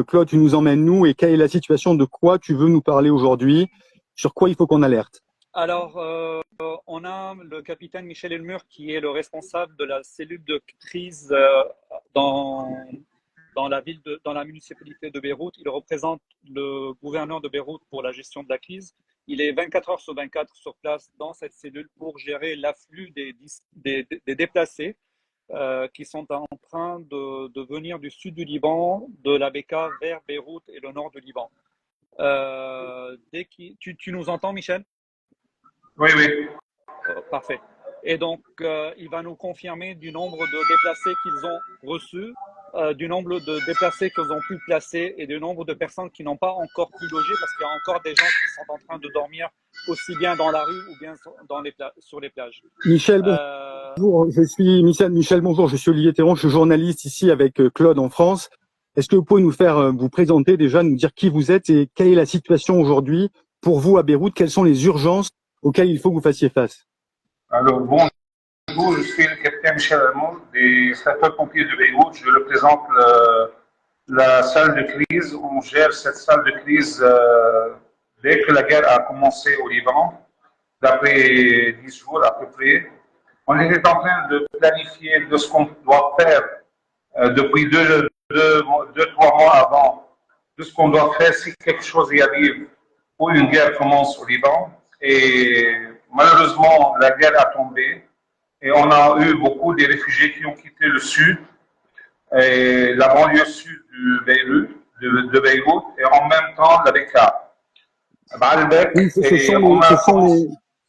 Claude, tu nous emmènes nous et quelle est la situation, de quoi tu veux nous parler aujourd'hui, sur quoi il faut qu'on alerte? Alors, on a le capitaine Michel Elmur qui est le responsable de la cellule de crise dans, dans la municipalité de Beyrouth. Il représente le gouverneur de Beyrouth pour la gestion de la crise. Il est 24 heures sur 24 sur place dans cette cellule pour gérer l'afflux des déplacés qui sont en train de venir du sud du Liban, de la Beka vers Beyrouth et le nord du Liban. Tu nous entends, Michel? Oui, oui. Parfait. Et donc, il va nous confirmer du nombre de déplacés qu'ils ont reçus, du nombre de déplacés qu'ils ont pu placer et du nombre de personnes qui n'ont pas encore pu loger parce qu'il y a encore des gens qui sont en train de dormir aussi bien dans la rue ou bien sur les plages. Michel, bonjour, je suis Michel, bonjour, je suis Olivier Théron, je suis journaliste ici avec Claude en France. Est-ce que vous pouvez nous faire vous présenter déjà, nous dire qui vous êtes et quelle est la situation aujourd'hui pour vous à Beyrouth? Quelles sont les urgences auxquelles il faut que vous fassiez face? Alors, bonjour, je suis le capitaine Michel Almond des sapeurs-pompiers de Beyrouth. Je représente la salle de crise. On gère cette salle de crise dès que la guerre a commencé au Liban, d'après 10 jours à peu près. On était en train de planifier de ce qu'on doit faire depuis trois mois avant, de ce qu'on doit faire si quelque chose y arrive ou une guerre commence au Liban. Et malheureusement, la guerre a tombé et on a eu beaucoup de réfugiés qui ont quitté le sud et la banlieue sud de Beyrouth et en même temps la Beka. Baalbek Oui,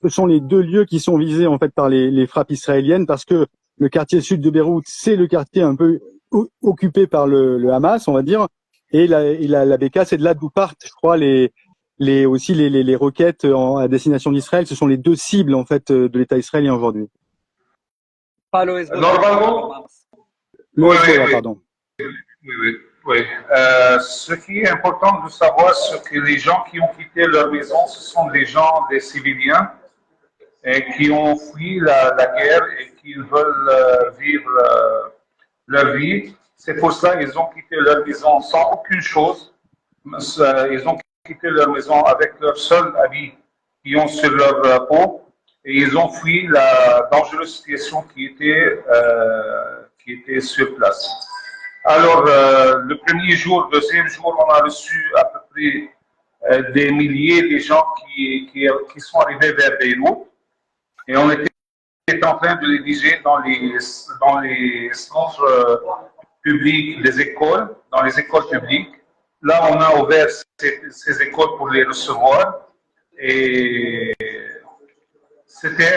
ce sont les deux lieux qui sont visés en fait par les frappes israéliennes parce que le quartier sud de Beyrouth, c'est le quartier un peu occupé par le Hamas, on va dire, et la Beka, c'est de là d'où partent, je crois, aussi les roquettes à destination d'Israël. Ce sont les deux cibles en fait de l'État israélien aujourd'hui. Pas le Hezbollah. Normalement, Le Hezbollah, pardon. Oui. Ce qui est important de savoir, c'est que les gens qui ont quitté leur maison, ce sont des gens, des civiliens, et qui ont fui la guerre et qui veulent vivre leur vie. C'est pour ça qu'ils ont quitté leur maison sans aucune chose. Ils ont quitté leur maison avec leur seul habit qu'ils ont sur leur peau et ils ont fui la dangereuse situation qui était sur place. Alors, le premier jour, deuxième jour, on a reçu à peu près des milliers de gens qui sont arrivés vers Beyrouth et on était en train de les diriger dans les centres publics des écoles, dans les écoles publiques. Là, on a ouvert ces écoles pour les recevoir et c'était,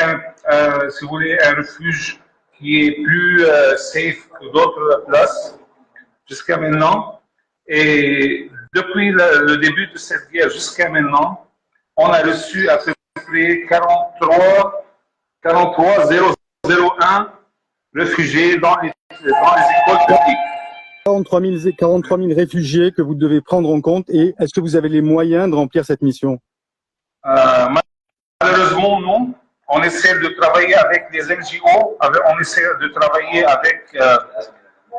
si vous voulez, un refuge qui est plus safe que d'autres places jusqu'à maintenant. Et depuis le début de cette guerre jusqu'à maintenant, on a reçu à peu près 43 001 réfugiés dans les écoles publiques. 43 000 réfugiés que vous devez prendre en compte. Et est-ce que vous avez les moyens de remplir cette mission? Malheureusement, non. On essaie de travailler avec les NGO, on essaie de travailler avec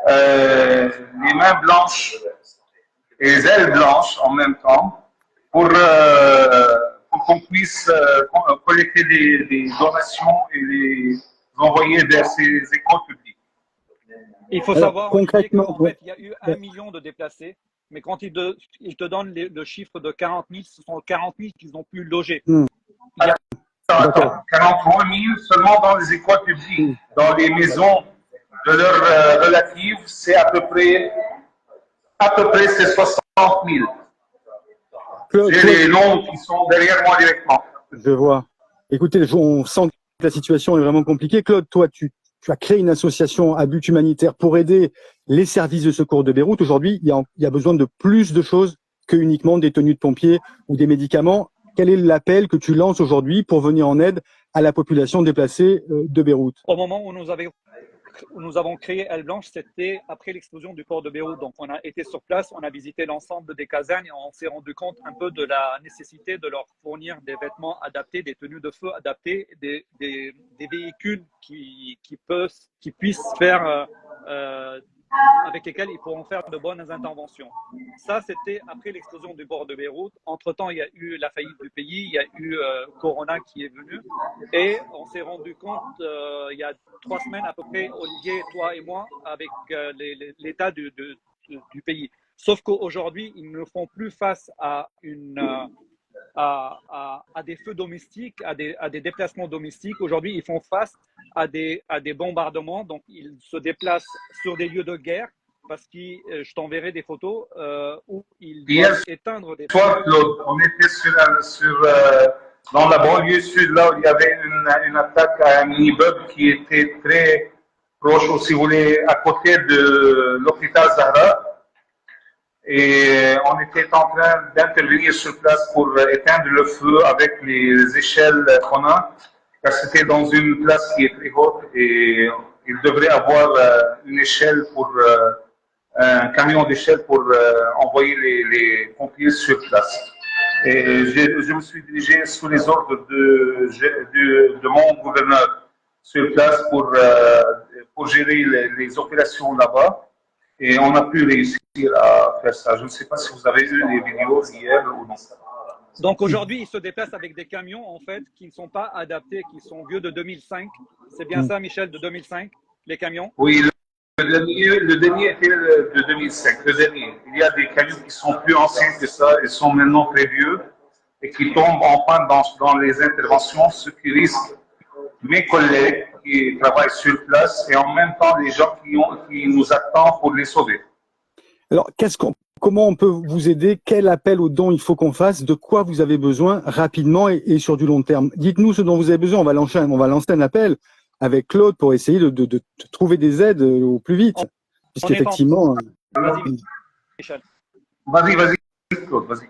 les mains blanches et les ailes blanches en même temps pour qu'on puisse collecter des donations et les envoyer vers ces écoles publiques. Il faut savoir concrètement qu'en fait, il y a eu 1 million de déplacés, mais quand ils te donnent le chiffre de 40 000, ce sont 40 000 qu'ils ont pu loger. Il y a 43 000 seulement dans les écoles publiques. Dans les maisons de leurs relatives, c'est à peu près c'est 60 000. J'ai les noms qui sont derrière moi directement. Je vois. Écoutez, on sent que la situation est vraiment compliquée. Claude, toi, tu as créé une association à but humanitaire pour aider les services de secours de Beyrouth. Aujourd'hui, il y a besoin de plus de choses que uniquement des tenues de pompiers ou des médicaments. Quel est l'appel que tu lances aujourd'hui pour venir en aide à la population déplacée de Beyrouth? Au moment où nous avons créé Aile Blanche, c'était après l'explosion du port de Beyrouth. Donc, on a été sur place, on a visité l'ensemble des casernes et on s'est rendu compte un peu de la nécessité de leur fournir des vêtements adaptés, des tenues de feu adaptées, des véhicules qui puissent faire avec lesquels ils pourront faire de bonnes interventions. Ça, c'était après l'explosion du port de Beyrouth. Entre-temps, il y a eu la faillite du pays, il y a eu Corona qui est venu. Et on s'est rendu compte, il y a 3 semaines à peu près, Olivier, toi et moi, avec l'état du pays. Sauf qu'aujourd'hui, ils ne font plus face à des feux domestiques, à des déplacements domestiques. Aujourd'hui, ils font face à des bombardements. Donc, ils se déplacent sur des lieux de guerre parce que je t'enverrai des photos où ils doivent éteindre des feux. On était dans la banlieue sud, là où il y avait une attaque à un immeuble qui était très proche, ou si vous voulez, à côté de l'hôpital Zahra. Et on était en train d'intervenir sur place pour éteindre le feu avec les échelles qu'on a, car c'était dans une place qui est très haute et il devrait avoir une échelle un camion d'échelle pour envoyer les pompiers sur place. Et je me suis dirigé sous les ordres de mon gouverneur sur place pour gérer les opérations là-bas. Et on a pu réussir à faire ça. Je ne sais pas si vous avez eu les vidéos hier ou non. Donc aujourd'hui, ils se déplacent avec des camions en fait qui ne sont pas adaptés, qui sont vieux de 2005. C'est bien ça, Michel, de 2005, les camions? Oui, le dernier était de 2005. Le dernier. Il y a des camions qui sont plus anciens que ça, ils sont maintenant très vieux et qui tombent en panne dans les interventions, ce qui risque mes collègues qui travaillent sur place et en même temps les gens qui nous attendent pour les sauver. Alors, comment on peut vous aider? Quel appel aux dons il faut qu'on fasse? De quoi vous avez besoin rapidement et sur du long terme? Dites-nous ce dont vous avez besoin. On va lancer un appel avec Claude pour essayer de trouver des aides au plus vite. Puisqu'effectivement… Vas-y, Michel. Vas-y, Claude, vas-y.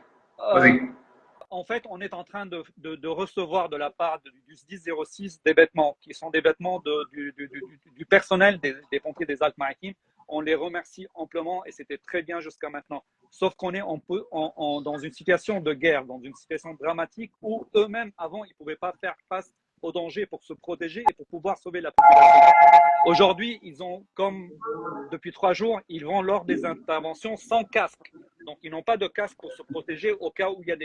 En fait, on est en train de recevoir de la part du SDIS 06 des vêtements, qui sont des vêtements du personnel des pompiers des Alpes-Maritimes. On les remercie amplement et c'était très bien jusqu'à maintenant. Sauf qu'on est dans une situation de guerre, dans une situation dramatique où eux-mêmes, avant, ils ne pouvaient pas faire face au danger pour se protéger et pour pouvoir sauver la population. Aujourd'hui, ils ont, comme depuis 3 jours, ils vont lors des interventions sans casque. Donc, ils n'ont pas de casque pour se protéger au cas où il y a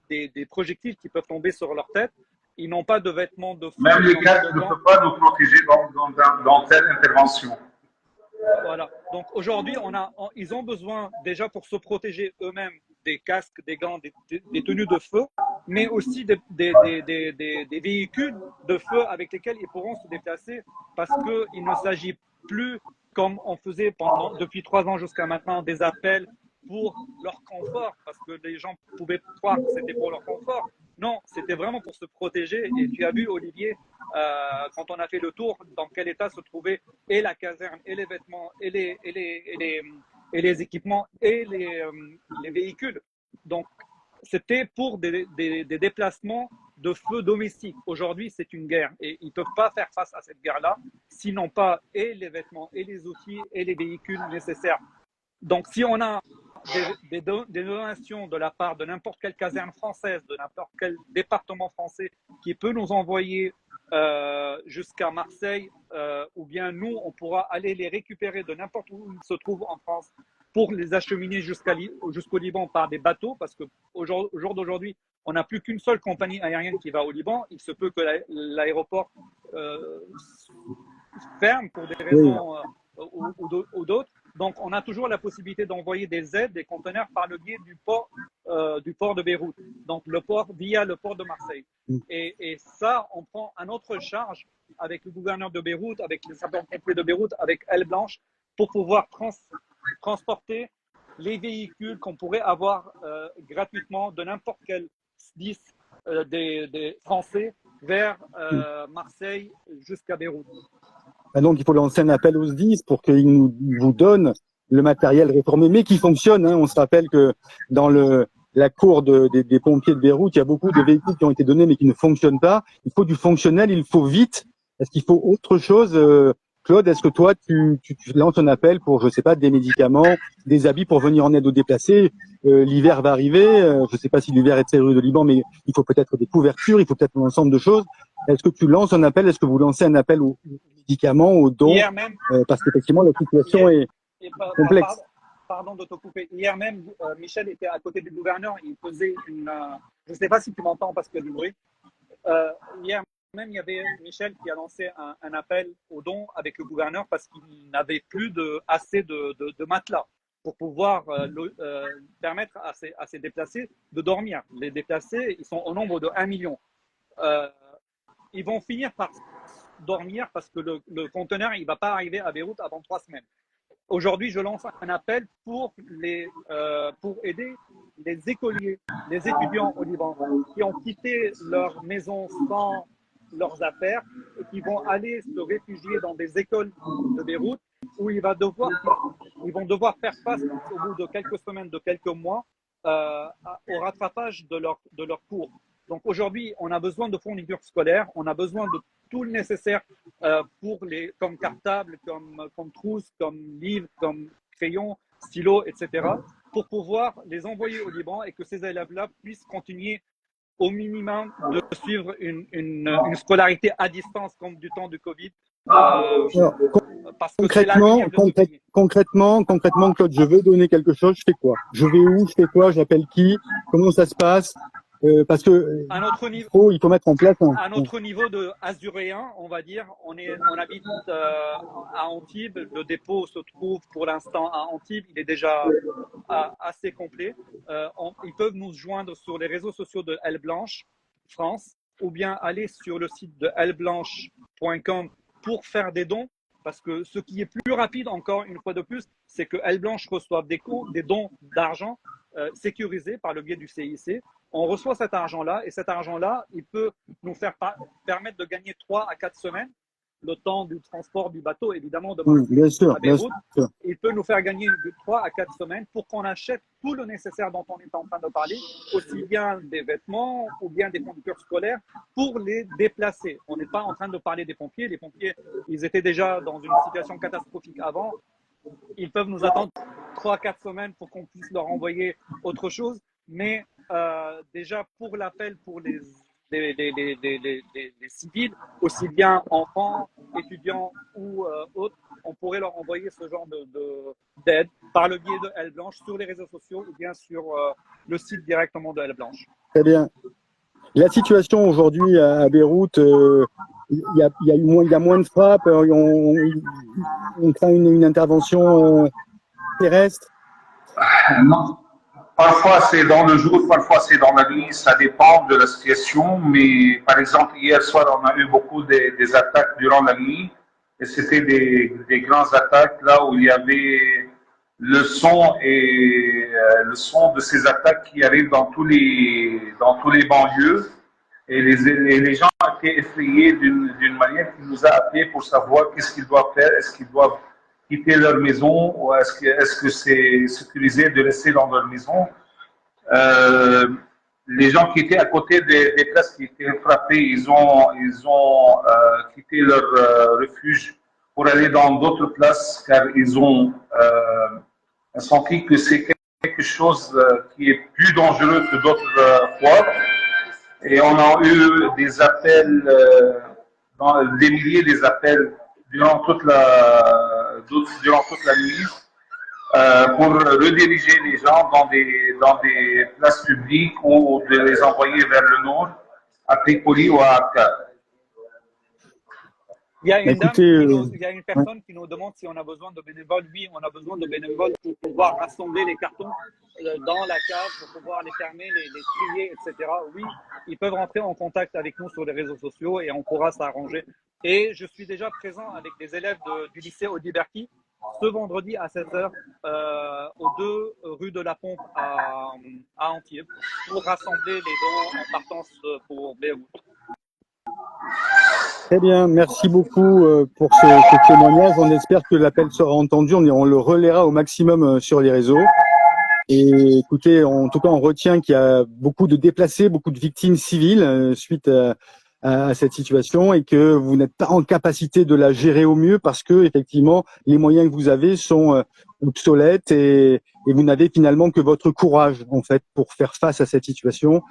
des projectiles qui peuvent tomber sur leur tête. Ils n'ont pas de vêtements de feu. Même les casques ne peuvent pas nous protéger dans telle intervention. Voilà. Donc, aujourd'hui, ils ont besoin déjà pour se protéger eux-mêmes des casques, des gants, des tenues de feu, mais aussi des véhicules de feu avec lesquels ils pourront se déplacer parce qu'il ne s'agit plus, comme on faisait depuis 3 ans jusqu'à maintenant, des appels pour leur confort, parce que les gens pouvaient croire que c'était pour leur confort. Non, c'était vraiment pour se protéger. Et tu as vu, Olivier, quand on a fait le tour, dans quel état se trouvait et la caserne, et les vêtements, et les équipements, et les véhicules. Donc, c'était pour des déplacements de feu domestiques. Aujourd'hui, c'est une guerre et ils ne peuvent pas faire face à cette guerre-là, sinon pas et les vêtements, et les outils, et les véhicules nécessaires. Donc, si on a des donations de la part de n'importe quelle caserne française, de n'importe quel département français qui peut nous envoyer jusqu'à Marseille, ou bien nous, on pourra aller les récupérer de n'importe où ils se trouvent en France pour les acheminer jusqu'au Liban par des bateaux, parce qu'au jour d'aujourd'hui, on n'a plus qu'une seule compagnie aérienne qui va au Liban. Il se peut que l'aéroport ferme pour des raisons ou d'autres. Donc, on a toujours la possibilité d'envoyer des aides, des conteneurs par le biais du port de Beyrouth. Donc, via le port de Marseille. Et ça, on prend à notre charge avec le gouverneur de Beyrouth, avec les sapeurs-pompiers de Beyrouth, avec Aile Blanche, pour pouvoir transporter les véhicules qu'on pourrait avoir gratuitement de n'importe quel SDIS des Français vers Marseille jusqu'à Beyrouth. Donc, il faut lancer un appel aux SDIS pour qu'ils vous donnent le matériel réformé, mais qui fonctionne. On se rappelle que dans la cour des pompiers de Beyrouth, il y a beaucoup de véhicules qui ont été donnés, mais qui ne fonctionnent pas. Il faut du fonctionnel, il faut vite. Est-ce qu'il faut autre chose Claude, est-ce que toi, tu lances un appel pour, je sais pas, des médicaments, des habits pour venir en aide aux déplacés? L'hiver va arriver. Je sais pas si l'hiver est très rude au Liban, mais il faut peut-être des couvertures, il faut peut-être un ensemble de choses. Est-ce que tu lances un appel? Est-ce que vous lancez un appel aux médicaments, aux dons? Hier même, Parce qu'effectivement, la situation est complexe. Pardon de te couper. Hier même, Michel était à côté du gouverneur. Il faisait je ne sais pas si tu m'entends parce qu'il y a du bruit. Hier même, il y avait Michel qui a lancé un appel aux dons avec le gouverneur parce qu'il n'avait plus assez de matelas pour pouvoir permettre à ces déplacés de dormir. Les déplacés, ils sont au nombre de 1 million. Ils vont finir par dormir parce que le conteneur, il ne va pas arriver à Beyrouth avant 3 semaines. Aujourd'hui, je lance un appel pour aider les écoliers, les étudiants au Liban qui ont quitté leur maison sans leurs affaires et qui vont aller se réfugier dans des écoles de Beyrouth où ils vont devoir faire face au bout de quelques semaines, de quelques mois, au rattrapage de leur cours. Donc aujourd'hui, on a besoin de fournitures scolaires, on a besoin de tout le nécessaire comme cartable, comme trousse, comme livre, comme crayon, stylo, etc., pour pouvoir les envoyer au Liban et que ces élèves-là puissent continuer au minimum de suivre une scolarité à distance comme du temps du Covid. Parce que concrètement, Claude, je veux donner quelque chose, je fais quoi? Je vais où? Je fais quoi? J'appelle qui? Comment ça se passe? Parce que il faut mettre en place à notre niveau de azuréen, on va dire, on habite à Antibes. Le dépôt se trouve pour l'instant à Antibes. Il est déjà assez complet. Ils peuvent nous joindre sur les réseaux sociaux de Aile Blanche France ou bien aller sur le site de aileblanche.com pour faire des dons. Parce que ce qui est plus rapide, encore une fois de plus, c'est que Aile Blanche reçoive des dons d'argent sécurisés par le biais du CIC. On reçoit cet argent-là et cet argent-là, il peut nous permettre de gagner 3 à 4 semaines, le temps du transport du bateau, évidemment, de à Beyrouth. Il peut nous faire gagner de 3 à 4 semaines pour qu'on achète tout le nécessaire dont on est en train de parler, aussi bien des vêtements ou bien des fournitures scolaires pour les déplacer. On n'est pas en train de parler des pompiers. Les pompiers, ils étaient déjà dans une situation catastrophique avant. Ils peuvent nous attendre 3 à 4 semaines pour qu'on puisse leur envoyer autre chose. Mais déjà, pour l'appel pour les civils, aussi bien enfants, étudiants ou autres, on pourrait leur envoyer ce genre d'aide par le biais de Aile Blanche sur les réseaux sociaux ou bien sur le site directement de Aile Blanche. Très bien. La situation aujourd'hui à Beyrouth, il y a moins de frappes, on craint une intervention terrestre. Non. Parfois c'est dans le jour, parfois c'est dans la nuit, ça dépend de la situation. Mais par exemple, hier soir, on a eu beaucoup des attaques durant la nuit. Et c'était des grandes attaques là où il y avait le son de ces attaques qui arrivent dans tous les banlieues. Et les gens étaient effrayés d'une manière qui nous a appelés pour savoir qu'est-ce qu'ils doivent faire. Est-ce qu'ils doivent quitter leur maison ou est-ce que c'est sécurisé de rester dans leur maison? Les gens qui étaient à côté des places qui étaient frappées, ils ont quitté leur refuge pour aller dans d'autres places car ils ont senti que c'est quelque chose qui est plus dangereux que d'autres fois. Et on a eu des appels, des milliers d'appels durant toute la nuit pour rediriger les gens dans des places publiques ou de les envoyer vers le nord, à Tripoli ou à Akka. Il y a une personne qui nous demande si on a besoin de bénévoles. Oui, on a besoin de bénévoles pour pouvoir rassembler les cartons dans la cave, pour pouvoir les fermer, les trier, etc. Oui, ils peuvent rentrer en contact avec nous sur les réseaux sociaux et on pourra s'arranger. Et je suis déjà présent avec des élèves du lycée Audiberti ce vendredi à 16h aux 2 rue de la Pompe à Antibes pour rassembler les dons en partance pour Beyrouth. Très bien, merci beaucoup pour ce témoignage. On espère que l'appel sera entendu. On le relaiera au maximum sur les réseaux. Et écoutez, en tout cas, on retient qu'il y a beaucoup de déplacés, beaucoup de victimes civiles suite à cette situation et que vous n'êtes pas en capacité de la gérer au mieux parce que effectivement les moyens que vous avez sont obsolètes et vous n'avez finalement que votre courage en fait pour faire face à cette situation.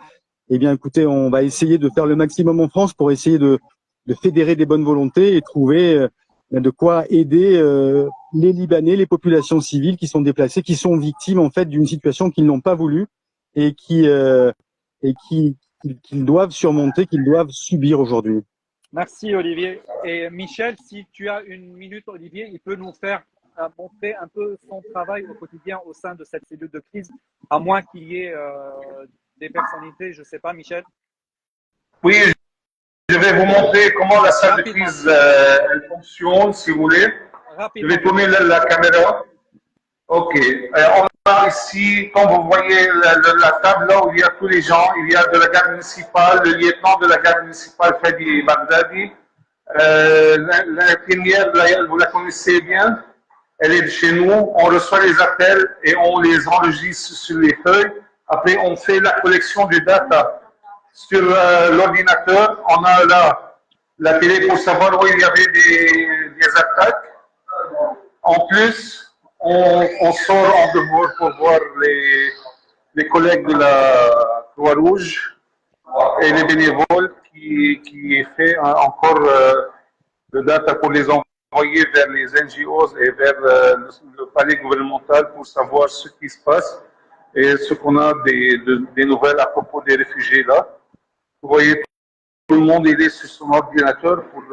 Eh bien, écoutez, on va essayer de faire le maximum en France pour essayer de fédérer des bonnes volontés et trouver de quoi aider les Libanais, les populations civiles qui sont déplacées, qui sont victimes en fait d'une situation qu'ils n'ont pas voulu et qu'ils doivent surmonter, qu'ils doivent subir aujourd'hui. Merci Olivier. Et Michel, si tu as une minute, Olivier, il peut nous faire montrer un peu son travail au quotidien au sein de cette cellule de crise, à moins qu'il y ait des personnalités, je ne sais pas, Michel. Oui, je vais vous montrer comment la salle de crise elle fonctionne, si vous voulez. Je vais tourner la caméra. Ok. On a ici, comme vous voyez, la table là où il y a tous les gens. Il y a de la garde municipale, le lieutenant de la garde municipale, Fadi Baghdadi. L'infirmière, vous la connaissez bien. Elle est de chez nous. On reçoit les appels et on les enregistre sur les feuilles. Après, on fait la collection du data. Sur l'ordinateur, on a là la télé pour savoir où il y avait des attaques. En plus, on sort en dehors pour voir les collègues de la Croix-Rouge et les bénévoles qui fait encore le data pour les envoyer vers les NGOs et vers le palais gouvernemental pour savoir ce qui se passe et ce qu'on a des nouvelles à propos des réfugiés là. Vous voyez, tout le monde il est sur son ordinateur pour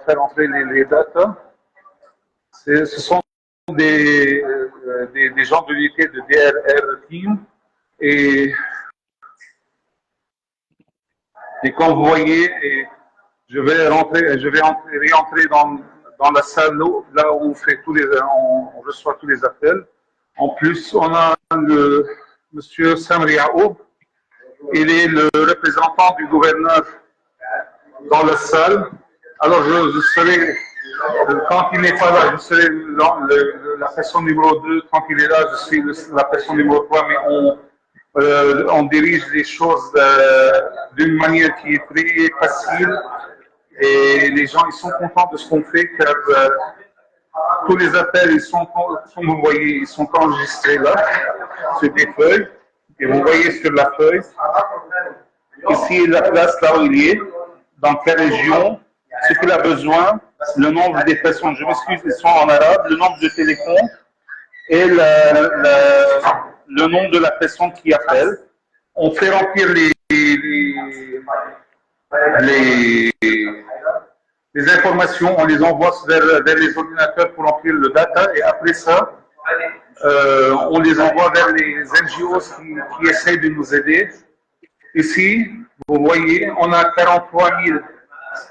faire entrer les data. Ce sont des gens de l'unité de DRR Team et comme vous voyez, je vais réentrer dans la salle là où on reçoit tous les appels. En plus, on a le monsieur Samri Yaoub. Il est le représentant du gouverneur dans la salle. Alors, je serai, quand il n'est pas là, je serai la personne numéro 2. Quand il est là, je suis la personne numéro 3. Mais on dirige les choses d'une manière qui est très facile. Et les gens, ils sont contents de ce qu'on fait, car tous les appels, comme vous voyez, ils sont enregistrés là, sur des feuilles. Et vous voyez sur la feuille, ici la place là où il est, dans quelle région, ce qu'il a besoin, le nombre des personnes, je m'excuse, ils sont en arabe, le nombre de téléphones et le nom de la personne qui appelle. On fait remplir les informations, on les envoie vers les ordinateurs pour remplir le data et après ça, on les envoie vers les NGOs qui essaient de nous aider. Ici, vous voyez, on a 43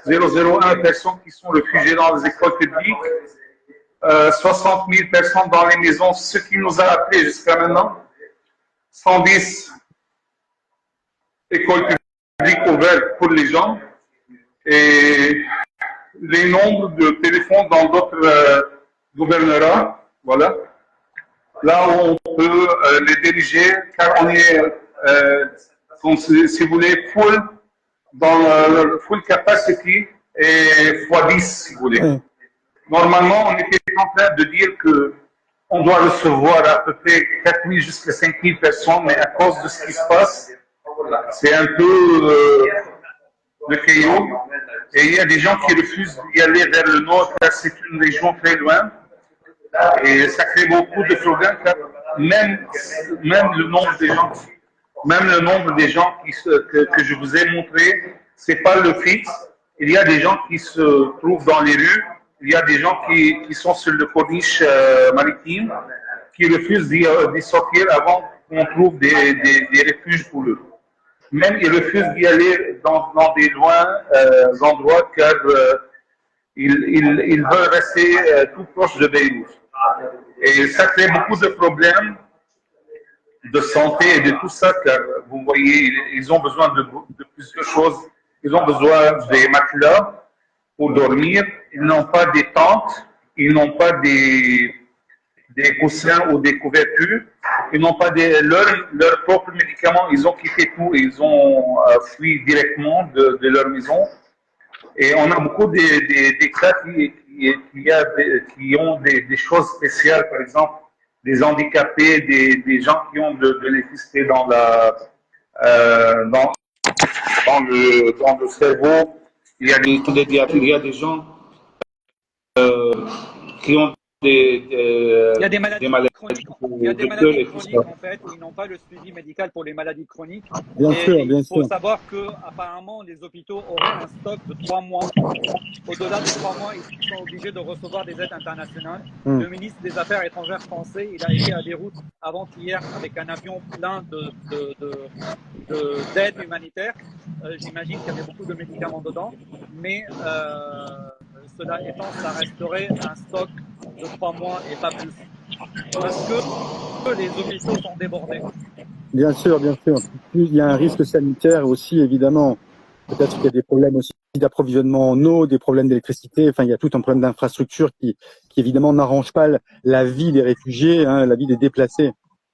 001 personnes qui sont réfugiées dans les écoles publiques, 60 000 personnes dans les maisons, ce qui nous a appelés jusqu'à maintenant, 110 écoles publiques ouvertes pour les gens, et les nombres de téléphones dans d'autres gouvernorats, voilà. Là où on peut les diriger, car on est, si vous voulez, dans le full capacity et x10, si vous voulez. Normalement, on était en train de dire qu'on doit recevoir à peu près 4 000 jusqu'à 5 000 personnes, mais à cause de ce qui se passe, c'est un peu le chaos. Et il y a des gens qui refusent d'y aller vers le nord, car c'est une région très loin. Et ça crée beaucoup de problèmes, car même le nombre des gens que je vous ai montré, c'est pas le fixe. Il y a des gens qui se trouvent dans les rues, il y a des gens qui sont sur le corniche maritime, qui refusent d'y sortir avant qu'on trouve des refuges pour eux. Même ils refusent d'y aller dans des loin endroits, car ils veulent rester tout proche de Beyrouth. Et ça crée beaucoup de problèmes de santé et de tout ça, car vous voyez, ils ont besoin de plusieurs choses. Ils ont besoin des matelas pour dormir, ils n'ont pas des tentes, ils n'ont pas des coussins ou des couvertures, ils n'ont pas leurs propres médicaments, ils ont quitté tout, ils ont fui directement de leur maison Et on a beaucoup des cas qui ont des choses spéciales, par exemple, des handicapés, des gens qui ont de l'électricité dans, dans le cerveau. Il y a des gens qui ont Il y a des maladies chroniques. Il y a des maladies chroniques en fait où ils n'ont pas le suivi médical pour les maladies chroniques. Bien sûr. Il faut savoir que apparemment les hôpitaux auront un stock de 3 mois. Au-delà des 3 mois, ils sont obligés de recevoir des aides internationales. Le ministre des Affaires étrangères français, il a été à Beyrouth avant-hier avec un avion plein d'aide humanitaire. J'imagine qu'il y avait beaucoup de médicaments dedans, mais cela étant, ça resterait un stock de 3 mois et pas plus. Parce que les hôpitaux sont débordés. Bien sûr, bien sûr. Il y a un risque sanitaire aussi, évidemment. Peut-être qu'il y a des problèmes aussi d'approvisionnement en eau, des problèmes d'électricité. Enfin, il y a tout un problème d'infrastructure qui évidemment n'arrange pas la vie des réfugiés, hein, la vie des déplacés.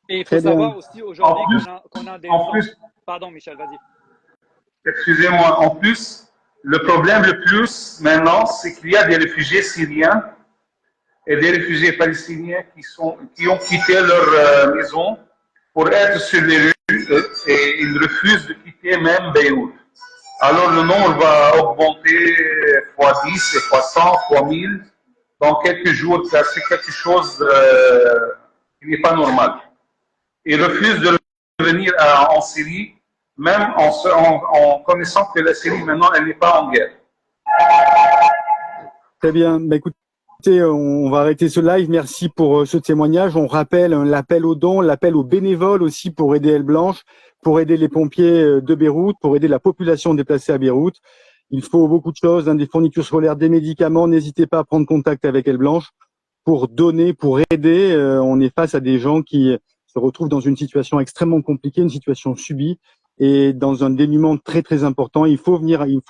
Et il faut savoir aussi aujourd'hui qu'on a des... Pardon, Michel, vas-y. Excusez-moi. En plus, le problème le plus maintenant, c'est qu'il y a des réfugiés syriens et des réfugiés palestiniens qui ont quitté leur maison pour être sur les rues et ils refusent de quitter même Beyrouth. Alors le nombre va augmenter fois 10, fois 100, fois 1000 dans quelques jours. C'est quelque chose qui n'est pas normal. Ils refusent de revenir en Syrie, même en connaissant que la Syrie maintenant elle n'est pas en guerre. Très bien. Bah, écoutez, on va arrêter ce live. Merci pour ce témoignage. On rappelle l'appel aux dons, l'appel aux bénévoles aussi pour aider Elle Blanche, pour aider les pompiers de Beyrouth, pour aider la population déplacée à Beyrouth. Il faut beaucoup de choses, hein, des fournitures scolaires, des médicaments. N'hésitez pas à prendre contact avec Elle Blanche pour donner, pour aider. On est face à des gens qui se retrouvent dans une situation extrêmement compliquée, une situation subie et dans un dénuement très très important. Il faut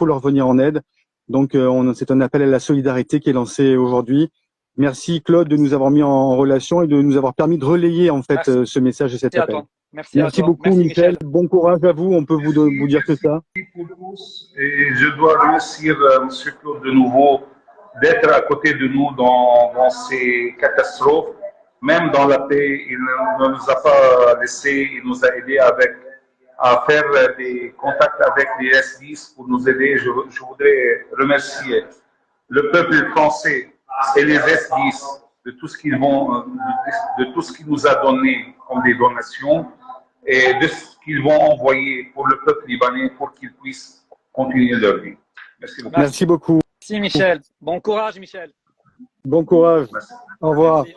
leur venir en aide. Donc, c'est un appel à la solidarité qui est lancé aujourd'hui. Merci Claude de nous avoir mis en relation et de nous avoir permis de relayer en fait ce message et cet appel. Merci beaucoup Michel. Bon courage à vous. On peut vous dire que ça. Merci pour tous. Et je dois remercier M. Claude de nouveau d'être à côté de nous dans ces catastrophes. Même dans la paix, il ne nous a pas laissé, il nous a aidé à faire des contacts avec les S10 pour nous aider. Je voudrais remercier le peuple français et les S10 de tout ce qu'ils nous a donné comme des donations et de ce qu'ils vont envoyer pour le peuple libanais pour qu'ils puissent continuer leur vie. Merci beaucoup. Merci beaucoup. Merci Michel. Bon courage Michel. Bon courage. Merci. Au revoir. Merci.